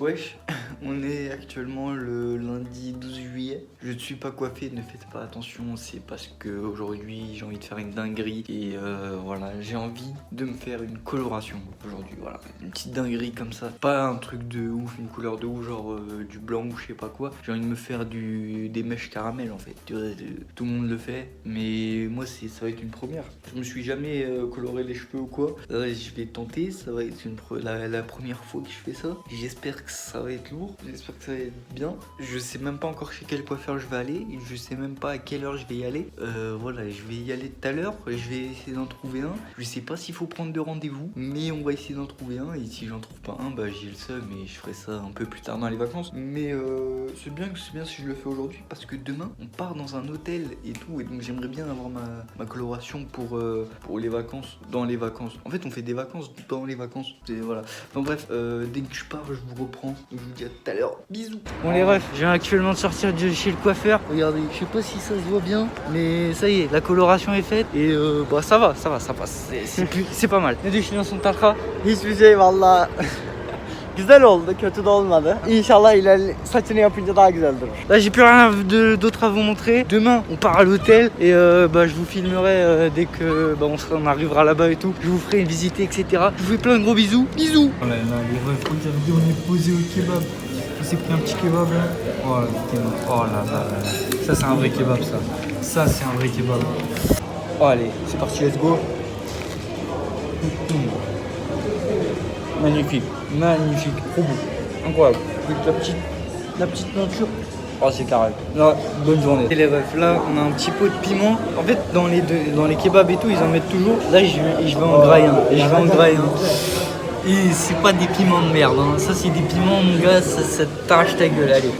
Wesh, on est actuellement le lundi 12 juillet. Je ne suis pas coiffé, ne faites pas attention, c'est parce que aujourd'hui j'ai envie de faire une dinguerie et voilà, j'ai envie de me faire une coloration aujourd'hui. Voilà, une petite dinguerie comme ça, pas un truc de ouf, une couleur de ouf, genre du blanc ou je sais pas quoi. J'ai envie de me faire des mèches caramel en fait. Tout le monde le fait, mais moi ça va être une première. Je me suis jamais coloré les cheveux ou quoi. Je vais tenter, ça va être la première fois que je fais ça. J'espère que ça va être lourd, j'espère que ça va être bien. Je sais même pas encore chez quel coiffeur je vais aller, je sais même pas à quelle heure je vais y aller. Voilà, je vais y aller tout à l'heure, je vais essayer d'en trouver un. Je sais pas s'il faut prendre de rendez-vous, mais on va essayer d'en trouver un. Et si j'en trouve pas un, bah j'ai le seum et je ferai ça un peu plus tard dans les vacances. Mais c'est bien si je le fais aujourd'hui parce que demain on part dans un hôtel et tout, et donc j'aimerais bien avoir ma coloration pour les vacances, dans les vacances. En fait, on fait des vacances dans les vacances. Voilà. Enfin bref, dès que je pars, je vous reprends. Je vous dis à tout à l'heure. Bisous. Bon les refs, je viens actuellement de sortir de chez le coiffeur. Regardez, je sais pas si ça se voit bien, mais ça y est, la coloration est faite et bah ça passe. C'est pas mal. Ne düşünüyorsun Talha? Hiçbir şey valla güzel oldu, kötü de olmadı. İnşallah saçını yapınca daha güzel durur. Là j'ai plus rien d'autre à vous montrer. Demain on part à l'hôtel et bah, je vous filmerai dès que on arrivera là-bas et tout. Je vous ferai une visite, etc. Je vous fais plein de gros bisous. Bisous. Oh là là, les refs, regardez, on est posé au kebab. On s'est pris un petit kebab là. Oh là là là là. Ça c'est un vrai kebab ça. Ça c'est un vrai kebab. Oh, allez, c'est parti, let's go. Magnifique, trop beau, incroyable. Avec la petite monture. Oh c'est carré. Là, bonne journée. Et les refs, là on a un petit pot de piment. En fait dans les kebabs et tout ils en mettent toujours. Là je vais en grailler un. Et c'est pas des piments de merde, hein. Ça c'est des piments mon gars, ça t'arrache ta gueule, allez.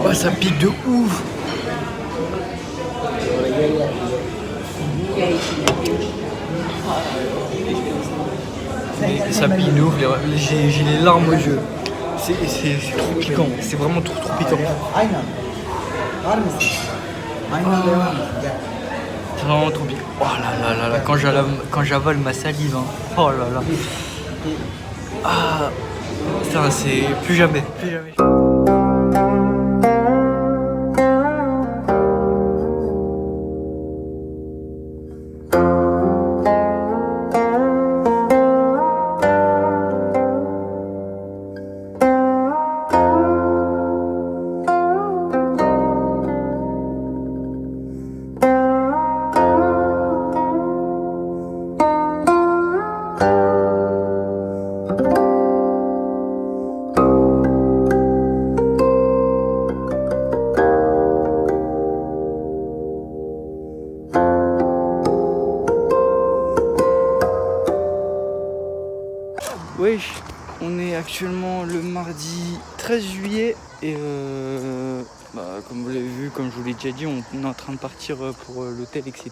Oh ça pique de ouf. Ça pique de ouf, j'ai les larmes aux yeux. C'est trop piquant, c'est vraiment trop piquant. C'est vraiment trop piquant. Oh là là là, quand j'avale ma salive, hein. Oh là là. Ah, putain, c'est plus jamais. Wesh, on est actuellement le mardi 13 juillet et comme vous l'avez vu, comme je vous l'ai déjà dit, on est en train de partir pour l'hôtel, etc.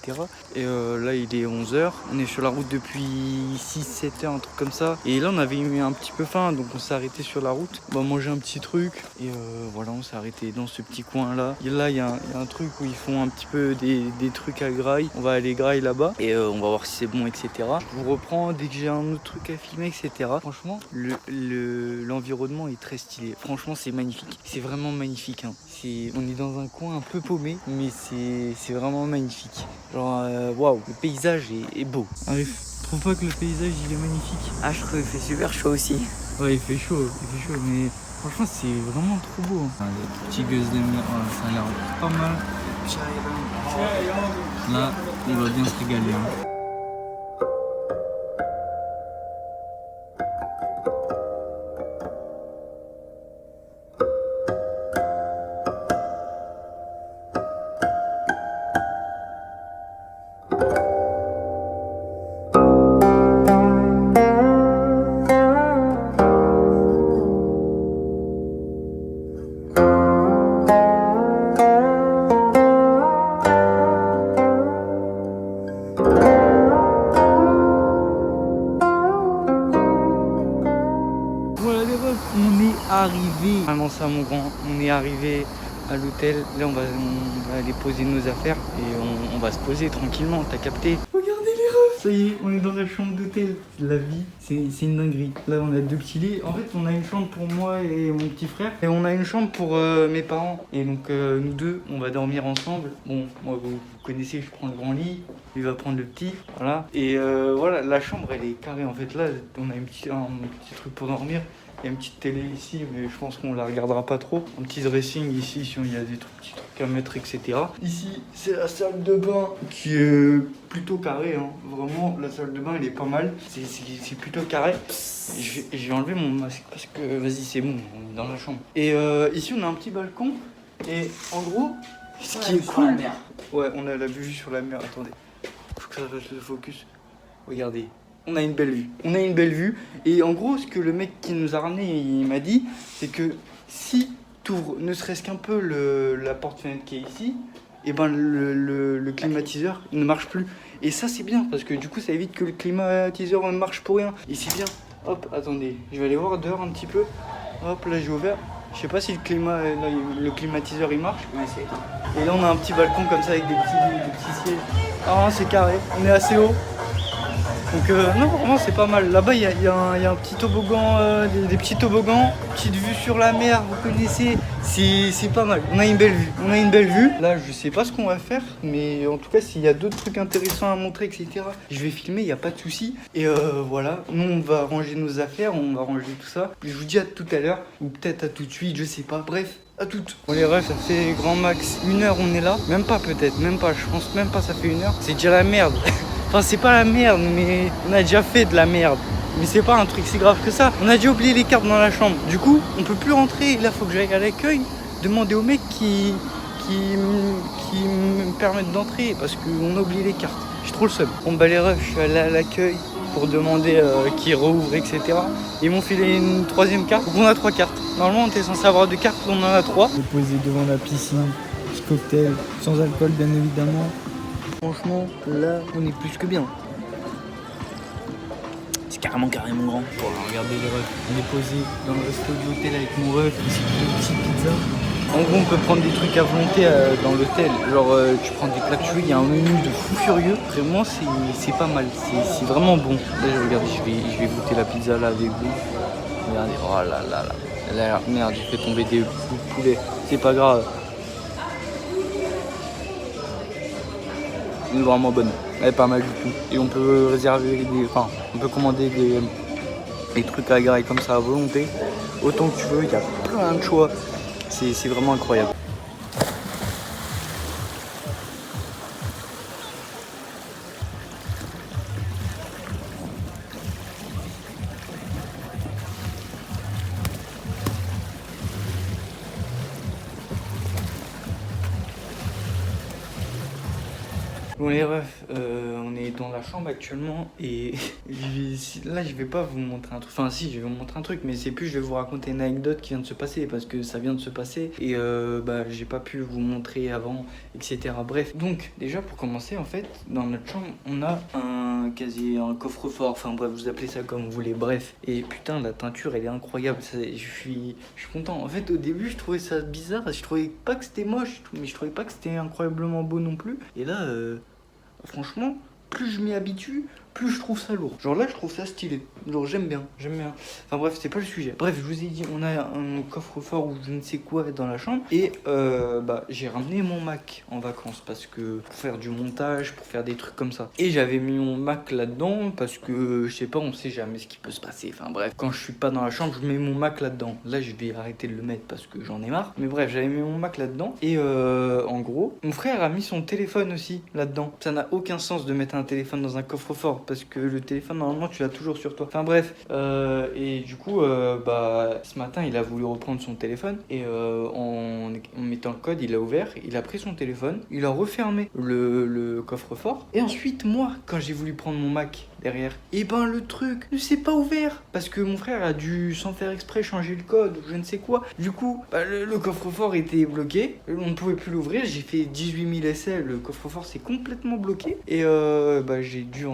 Et là il est 11h, on est sur la route depuis 6-7 heures, un truc comme ça. Et là on avait eu un petit peu faim, donc on s'est arrêté sur la route. On va manger un petit truc et voilà, on s'est arrêté dans ce petit coin là. Et là il y a un truc où ils font un petit peu des trucs à graille. On va aller graille là-bas et on va voir si c'est bon, etc. Je vous reprends dès que j'ai un autre truc à filmer, etc. Franchement, l'environnement est très stylé. Franchement, c'est magnifique. C'est vraiment magnifique, hein. On est dans un coin un peu paumé, mais c'est vraiment magnifique. Genre, waouh, le paysage est beau. Arif, tu trouves pas que le paysage il est magnifique? Ah, je trouve qu'il fait super chaud aussi. Ouais, il fait chaud, mais Franchement, c'est vraiment trop beau. Hein. Les petits gosses de mer, ça a l'air pas mal. Là, on va bien se régaler. Hein. On est arrivé, vraiment ça mon grand, on est arrivé à l'hôtel. Là on va aller poser nos affaires et on va se poser tranquillement, t'as capté? Regardez les refs. Ça y est, on est dans la chambre d'hôtel. La vie, c'est une dinguerie. Là on a 2 petits lits. En fait on a une chambre pour moi et mon petit frère. Et on a une chambre pour mes parents. Et donc nous deux, on va dormir ensemble. Bon, moi vous connaissez, je prends le grand lit. Il va prendre le petit, voilà. Et voilà, la chambre elle est carrée en fait. Là on a un petit truc pour dormir. Il y a une petite télé ici, mais je pense qu'on la regardera pas trop. Un petit dressing ici, si il y a des petits trucs à mettre, etc. Ici, c'est la salle de bain qui est plutôt carrée. Hein. Vraiment, la salle de bain, elle est pas mal. C'est plutôt carré. Je vais enlever mon masque parce que, vas-y, c'est bon, on est dans la chambre. Et ici, on a un petit balcon. Et en gros, ce qui est cool... Ouais, on a la vue sur la mer. Attendez, faut que ça fasse le focus. Regardez. On a une belle vue. On a une belle vue. Et en gros, ce que le mec qui nous a ramené, il m'a dit, c'est que si tu ouvres ne serait-ce qu'un peu la porte-fenêtre qui est ici, et ben le climatiseur il ne marche plus. Et ça, c'est bien, parce que du coup, ça évite que le climatiseur ne marche pour rien. Et c'est bien. Hop, attendez, je vais aller voir dehors un petit peu. Hop, là, j'ai ouvert. Je sais pas si le climatiseur il marche. Et là, on a un petit balcon comme ça avec des petits sièges. Ah, c'est carré. On est assez haut. Donc non, vraiment c'est pas mal. Là-bas il y a un petit toboggan, des petits toboggans, petite vue sur la mer, vous connaissez, c'est pas mal. On a une belle vue. Là je sais pas ce qu'on va faire, mais en tout cas s'il y a d'autres trucs intéressants à montrer, etc. Je vais filmer, il n'y a pas de souci. Et voilà, nous on va ranger nos affaires, on va ranger tout ça. Je vous dis à tout à l'heure, ou peut-être à tout de suite, je sais pas, bref. À toutes. Bon les refs, ça fait grand max 1 heure on est là. Même pas peut-être, même pas, je pense même pas ça fait 1 heure. C'est déjà la merde. Enfin c'est pas la merde mais on a déjà fait de la merde. Mais c'est pas un truc si grave que ça. On a déjà oublié les cartes dans la chambre. Du coup on peut plus rentrer. Là faut que j'aille à l'accueil. Demander au mec qui me permettent d'entrer parce qu'on a oublié les cartes. J'ai trop le seum. Bon bah les refs, je suis allé à l'accueil pour demander qui rouvre, etc. Ils m'ont filé une 3e carte. Donc on a 3 cartes. Normalement on était censé avoir 2 cartes, on en a 3. On est posé devant la piscine, petit cocktail, sans alcool bien évidemment. Franchement, là, on est plus que bien. C'est carrément grand. Bon, regardez les refs, on est posé dans le resto du hôtel avec mon ref, ici une petite pizza. En gros, on peut prendre des trucs à volonté dans l'hôtel. Genre, tu prends des plats que tu veux, il y a un menu de fou furieux. Vraiment, c'est pas mal, c'est vraiment bon. Là, regardez, je vais goûter la pizza là avec vous. Regardez, oh là là là. Elle a l'air merde, j'ai fait tomber des bouts de poulet. C'est pas grave. Elle est vraiment bonne, elle est pas mal du tout. Et on peut réserver on peut commander des trucs à graille comme ça à volonté. Autant que tu veux, il y a plein de choix. C'est vraiment incroyable. Bon les refs, on est dans la chambre actuellement et là je vais pas vous montrer un truc, enfin si je vais vous montrer un truc mais c'est plus je vais vous raconter une anecdote qui vient de se passer parce que ça vient de se passer et j'ai pas pu vous montrer avant, etc. Bref, donc déjà pour commencer en fait dans notre chambre on a un coffre-fort, enfin bref vous appelez ça comme vous voulez, bref. Et putain la teinture elle est incroyable, je suis content. En fait au début je trouvais ça bizarre, je trouvais pas que c'était moche mais je trouvais pas que c'était incroyablement beau non plus. Et là franchement, plus je m'y habitue, plus je trouve ça lourd. Genre là, je trouve ça stylé. Genre j'aime bien. Enfin bref, c'est pas le sujet. Bref, je vous ai dit, on a un coffre-fort ou je ne sais quoi dans la chambre. Et j'ai ramené mon Mac en vacances parce que pour faire du montage, pour faire des trucs comme ça. Et j'avais mis mon Mac là-dedans parce que je sais pas, on sait jamais ce qui peut se passer. Enfin bref, quand je suis pas dans la chambre, je mets mon Mac là-dedans. Là, je vais arrêter de le mettre parce que j'en ai marre. Mais bref, j'avais mis mon Mac là-dedans. Et en gros, mon frère a mis son téléphone aussi là-dedans. Ça n'a aucun sens de mettre un téléphone dans un coffre-fort parce que le téléphone, normalement, tu l'as toujours sur toi. Enfin bref, et du coup, ce matin, il a voulu reprendre son téléphone et en mettant le code, il a ouvert, il a pris son téléphone, il a refermé le coffre-fort. Et ensuite, moi, quand j'ai voulu prendre mon Mac derrière, et le truc ne s'est pas ouvert parce que mon frère a dû, sans faire exprès, changer le code ou je ne sais quoi. Du coup, le coffre-fort était bloqué, on ne pouvait plus l'ouvrir. J'ai fait 18 000 essais, le coffre-fort s'est complètement bloqué. Et j'ai dû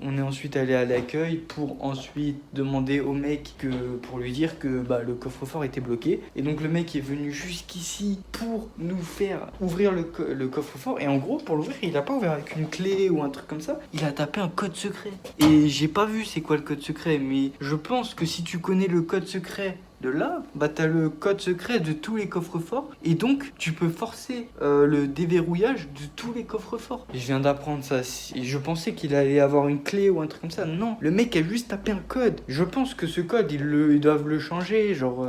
on est ensuite allé à l'accueil pour ensuite demander au mec pour lui dire que le coffre-fort était bloqué. Et donc le mec est venu jusqu'ici pour nous faire ouvrir le coffre-fort. Et en gros, pour l'ouvrir, il a pas ouvert avec une clé ou un truc comme ça. Il a tapé un code secret. Et j'ai pas vu c'est quoi le code secret, mais je pense que si tu connais le code secret de là, t'as le code secret de tous les coffres-forts et donc tu peux forcer le déverrouillage de tous les coffres-forts. Je viens d'apprendre ça. Je pensais qu'il allait avoir une clé ou un truc comme ça. Non, le mec a juste tapé un code. Je pense que ce code, ils doivent le changer, genre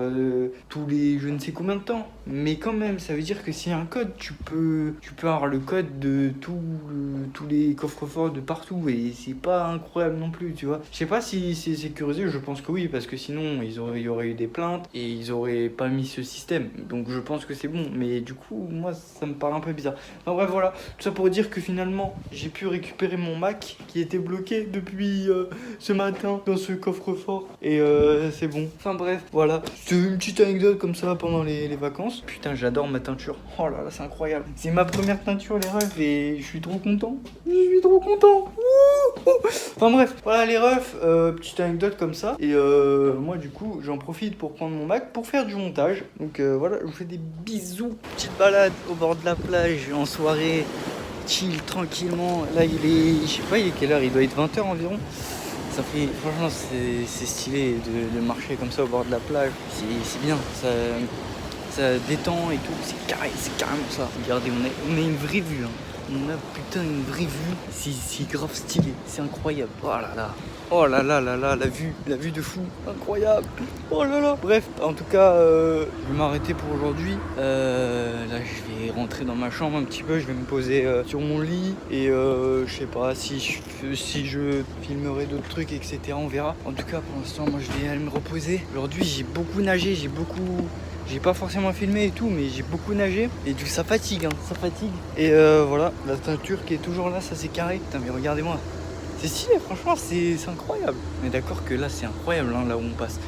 tous les je ne sais combien de temps. Mais quand même, ça veut dire que s'il y a un code, tu peux avoir le code de tous les coffres-forts de partout et c'est pas incroyable non plus, tu vois. Je sais pas si c'est sécurisé, je pense que oui, parce que sinon il y aurait eu des plaintes et ils auraient pas mis ce système. Donc je pense que c'est bon, mais du coup, moi ça me paraît un peu bizarre. Enfin bref, voilà, tout ça pour dire que finalement, j'ai pu récupérer mon Mac qui était bloqué depuis ce matin dans ce coffre-fort et c'est bon. Enfin bref, voilà, c'est une petite anecdote comme ça pendant les vacances. Putain, j'adore ma teinture. Oh là là, c'est incroyable. C'est ma première teinture, les refs, et je suis trop content. Enfin bref, voilà les refs, petite anecdote comme ça. Et moi du coup, j'en profite pour prendre mon Mac pour faire du montage. Donc voilà, je vous fais des bisous. Petite balade au bord de la plage en soirée, chill tranquillement. Là il est, je sais pas il est quelle heure, il doit être 20h environ. Ça fait, franchement c'est stylé de marcher comme ça au bord de la plage. C'est bien, ça détend et tout, c'est carrément ça. Regardez, on a une vraie vue, hein. On a putain une vraie vue, c'est grave stylé, c'est incroyable. Oh là là, la vue de fou, incroyable. Oh là là. Bref, en tout cas, je vais m'arrêter pour aujourd'hui. Là, je vais rentrer dans ma chambre un petit peu, je vais me poser sur mon lit et je sais pas si je filmerai d'autres trucs, etc. On verra. En tout cas, pour l'instant, moi, je vais aller me reposer. Aujourd'hui, j'ai beaucoup nagé, j'ai pas forcément filmé et tout, mais j'ai beaucoup nagé et du coup ça fatigue, ça fatigue. Et voilà, la teinture qui est toujours là, ça c'est carré. Putain mais regardez-moi, c'est stylé, franchement c'est incroyable. On est d'accord que là c'est incroyable, là où on passe.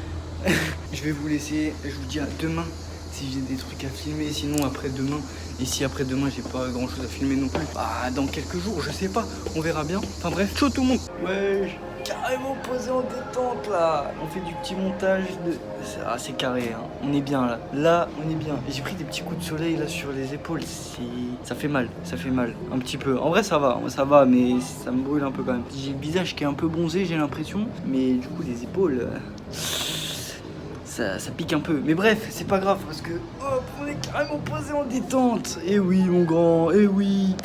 Je vais vous laisser, je vous dis à demain si j'ai des trucs à filmer, sinon après-demain. Et si après-demain j'ai pas grand chose à filmer non plus, dans quelques jours, je sais pas, on verra bien. Enfin bref, ciao tout le monde. Ouais, carrément posé en détente là. On fait du petit montage c'est carré, hein. On est bien là. Là, on est bien. J'ai pris des petits coups de soleil là sur les épaules. Ça fait mal un petit peu. En vrai ça va, mais ça me brûle un peu quand même. J'ai le visage qui est un peu bronzé, j'ai l'impression. Mais du coup les épaules, ça pique un peu. Mais bref, c'est pas grave parce que hop, on est carrément posé en détente. Eh oui mon grand, eh oui.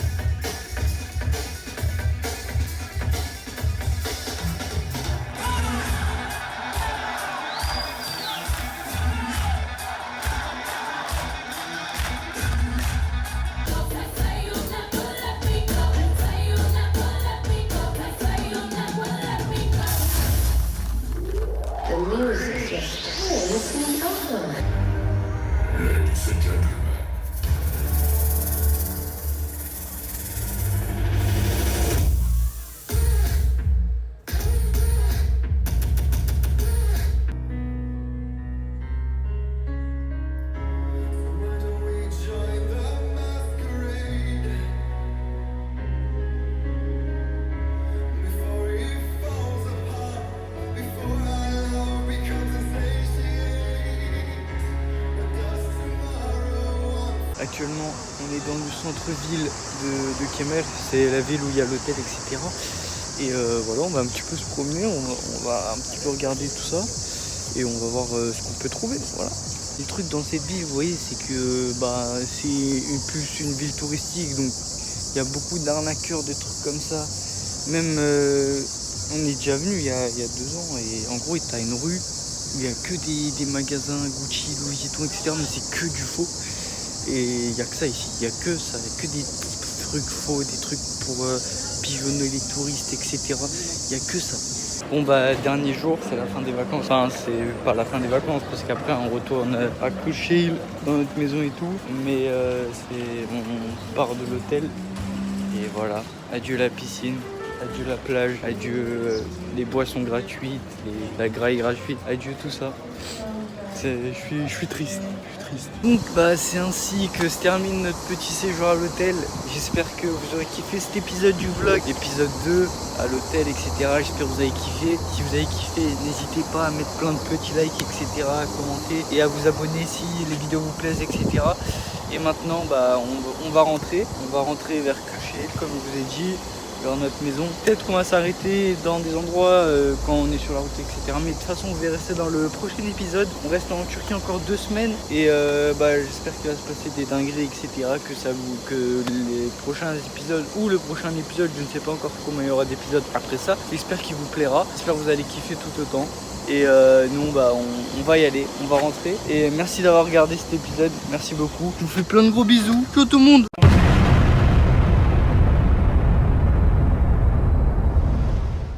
Actuellement, on est dans le centre-ville de Kemer, c'est la ville où il y a l'hôtel, etc. Et voilà, on va un petit peu se promener, on va un petit peu regarder tout ça. Et on va voir ce qu'on peut trouver, voilà. Le truc dans cette ville, vous voyez, c'est que c'est plus une ville touristique, donc il y a beaucoup d'arnaqueurs, de trucs comme ça. Même, on est déjà venu il y a 2 ans, et en gros, tu as une rue où il n'y a que des magasins Gucci, Louis Vuitton, etc. Mais c'est que du faux. Et il n'y a que ça ici, il n'y a que ça, il n'y a que des trucs faux, des trucs pour pigeonner les touristes, etc. Il n'y a que ça. Bon dernier jour, c'est la fin des vacances. Enfin, c'est pas la fin des vacances parce qu'après on retourne à coucher dans notre maison et tout. Mais on part de l'hôtel et voilà. Adieu la piscine, adieu la plage, adieu les boissons gratuites, la graille gratuite, adieu tout ça. Je suis triste. Donc c'est ainsi que se termine notre petit séjour à l'hôtel. J'espère que vous aurez kiffé cet épisode du vlog, épisode 2 à l'hôtel, etc. J'espère que vous avez kiffé. Si vous avez kiffé, n'hésitez pas à mettre plein de petits likes, etc. à commenter et à vous abonner si les vidéos vous plaisent, etc. Et maintenant on va rentrer vers Cuchet, comme je vous ai dit, vers notre maison. Peut-être qu'on va s'arrêter dans des endroits quand on est sur la route, etc. Mais de toute façon, vous verrez ça dans le prochain épisode. On reste en Turquie encore 2 semaines et j'espère qu'il va se passer des dingueries, etc. Que les prochains épisodes ou le prochain épisode, je ne sais pas encore combien il y aura d'épisodes après ça. J'espère qu'il vous plaira. J'espère que vous allez kiffer tout autant. Et nous on va y aller, on va rentrer. Et merci d'avoir regardé cet épisode. Merci beaucoup. Je vous fais plein de gros bisous. Ciao tout le monde.